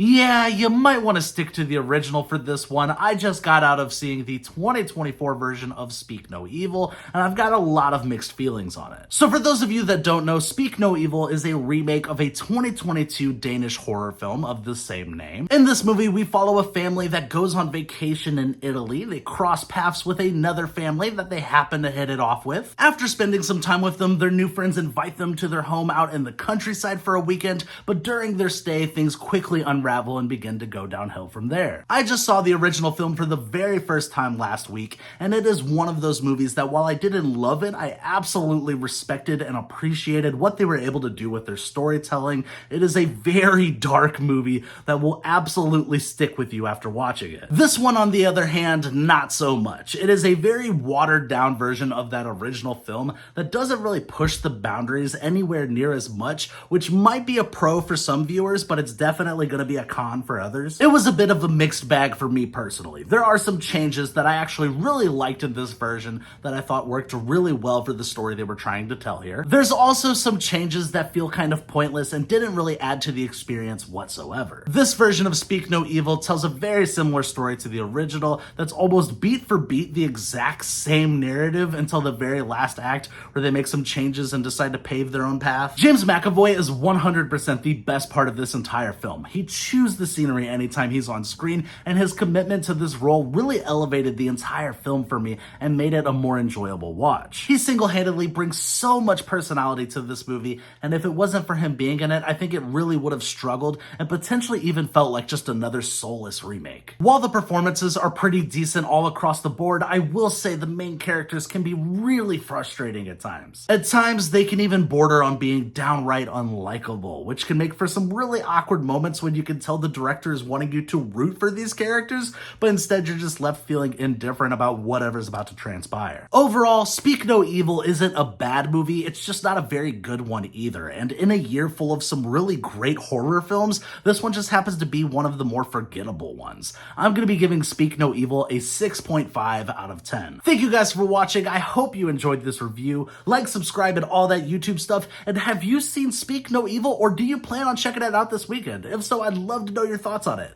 Yeah, you might want to stick to the original for this one. I just got out of seeing the 2024 version of Speak No Evil, and I've got a lot of mixed feelings on it. So for those of you that don't know, Speak No Evil is a remake of a 2022 Danish horror film of the same name. In this movie, we follow a family that goes on vacation in Italy. They cross paths with another family that they happen to hit it off with. After spending some time with them, their new friends invite them to their home out in the countryside for a weekend, but during their stay, things quickly unravel and begin to go downhill from there. I just saw the original film for the very first time last week, and it is one of those movies that while I didn't love it, I absolutely respected and appreciated what they were able to do with their storytelling. It is a very dark movie that will absolutely stick with you after watching it. This one, on the other hand, not so much. It is a very watered down version of that original film that doesn't really push the boundaries anywhere near as much, which might be a pro for some viewers, but it's definitely going to be a con for others. It was a bit of a mixed bag for me personally. There are some changes that I actually really liked in this version that I thought worked really well for the story they were trying to tell here. There's also some changes that feel kind of pointless and didn't really add to the experience whatsoever. This version of Speak No Evil tells a very similar story to the original that's almost beat for beat the exact same narrative until the very last act where they make some changes and decide to pave their own path. James McAvoy is 100% the best part of this entire film. He chews the scenery anytime he's on screen, and his commitment to this role really elevated the entire film for me and made it a more enjoyable watch. He single-handedly brings so much personality to this movie, and if it wasn't for him being in it, I think it really would have struggled and potentially even felt like just another soulless remake. While the performances are pretty decent all across the board, I will say the main characters can be really frustrating at times. At times, they can even border on being downright unlikable, which can make for some really awkward moments when you can tell the director is wanting you to root for these characters, but instead you're just left feeling indifferent about whatever's about to transpire. Overall, Speak No Evil isn't a bad movie, it's just not a very good one either, and in a year full of some really great horror films, this one just happens to be one of the more forgettable ones. I'm going to be giving Speak No Evil a 6.5 out of 10. Thank you guys for watching, I hope you enjoyed this review. Like, subscribe, and all that YouTube stuff, and have you seen Speak No Evil, or do you plan on checking it out this weekend? If so, I'd love to know your thoughts on it.